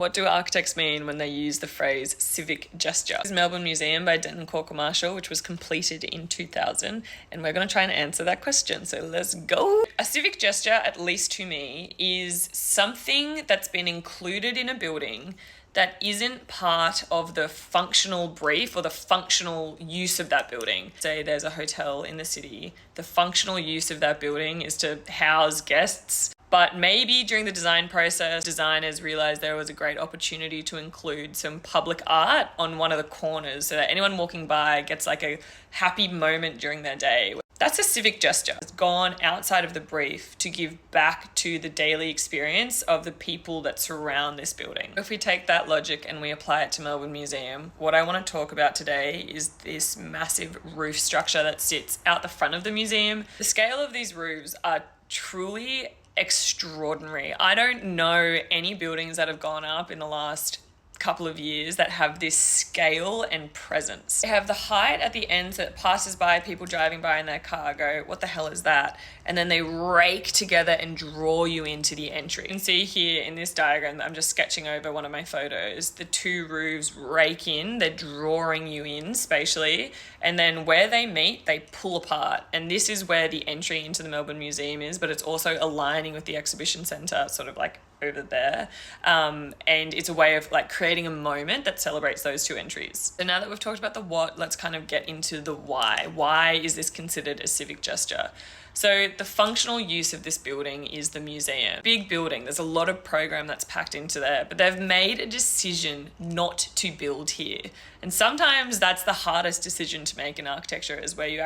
What do architects mean when they use the phrase civic gesture? This is Melbourne Museum by Denton Corker Marshall, which was completed in 2000, and we're going to try and answer that question. So let's go. A civic gesture, at least to me, is something that's been included in a building that isn't part of the functional brief or the functional use of that building. Say there's a hotel in the city, the functional use of that building is to house guests. But maybe during the design process, designers realized there was a great opportunity to include some public art on one of the corners so that anyone walking by gets like a happy moment during their day. That's a civic gesture. It's gone outside of the brief to give back to the daily experience of the people that surround this building. If we take that logic and we apply it to Melbourne Museum, what I want to talk about today is this massive roof structure that sits out the front of the museum. The scale of these roofs are truly extraordinary. I don't know any buildings that have gone up in the last couple of years that have this scale and presence. They have the height at the end that passes by, people driving by in their car go, what the hell is that? And then they rake together and draw you into the entry. You can see here in this diagram that I'm just sketching over one of my photos, the two roofs rake in, they're drawing you in spatially, and then where they meet, they pull apart. And this is where the entry into the Melbourne Museum is, but it's also aligning with the exhibition centre, sort of like over there. And it's a way of like creating a moment that celebrates those two entries. So now that we've talked about the what, let's kind of get into the why. Why is this considered a civic gesture? So the functional use of this building is the museum. Big building, there's a lot of program that's packed into there, but they've made a decision not to build here. And sometimes that's the hardest decision to make in architecture, is where you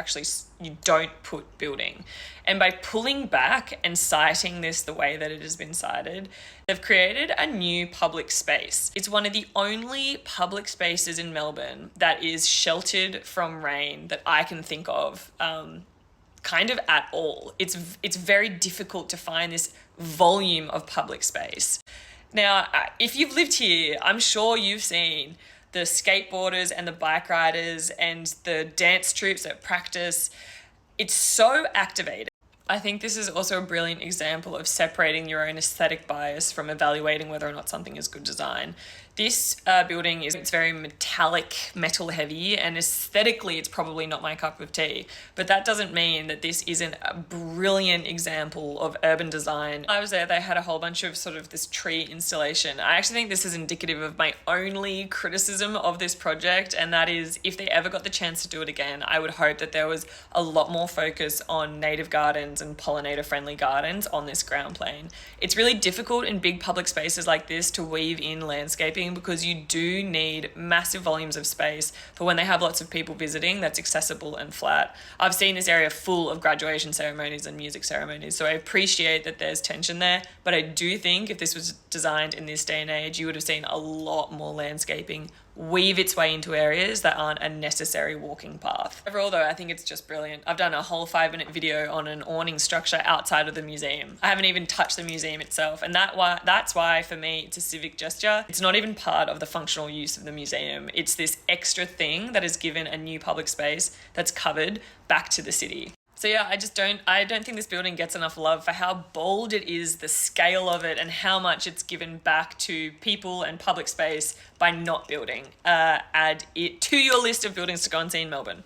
don't put building. And by pulling back and citing this the way that it has been cited, they've created a new public space. It's one of the only public spaces in Melbourne that is sheltered from rain that I can think of, kind of at all. It's very difficult to find this volume of public space. Now, if you've lived here, I'm sure you've seen the skateboarders and the bike riders and the dance troupes that practice. It's so activated. I think this is also a brilliant example of separating your own aesthetic bias from evaluating whether or not something is good design. This building it's very metallic, metal heavy, and aesthetically it's probably not my cup of tea. But that doesn't mean that this isn't a brilliant example of urban design. I was there, they had a whole bunch of sort of this tree installation. I actually think this is indicative of my only criticism of this project, and that is if they ever got the chance to do it again, I would hope that there was a lot more focus on native gardens and pollinator-friendly gardens on this ground plane. It's really difficult in big public spaces like this to weave in landscaping, because you do need massive volumes of space for when they have lots of people visiting that's accessible and flat. I've seen this area full of graduation ceremonies and music ceremonies, so I appreciate that there's tension there, but I do think if this was designed in this day and age, you would have seen a lot more landscaping weave its way into areas that aren't a necessary walking path. Overall though, I think it's just brilliant. I've done a whole 5-minute video on an awning structure outside of the museum. I haven't even touched the museum itself, and that's why for me it's a civic gesture. It's not even part of the functional use of the museum. It's this extra thing that is given a new public space that's covered back to the city. So yeah, I don't think this building gets enough love for how bold it is, the scale of it, and how much it's given back to people and public space by not building. Add it to your list of buildings to go and see in Melbourne.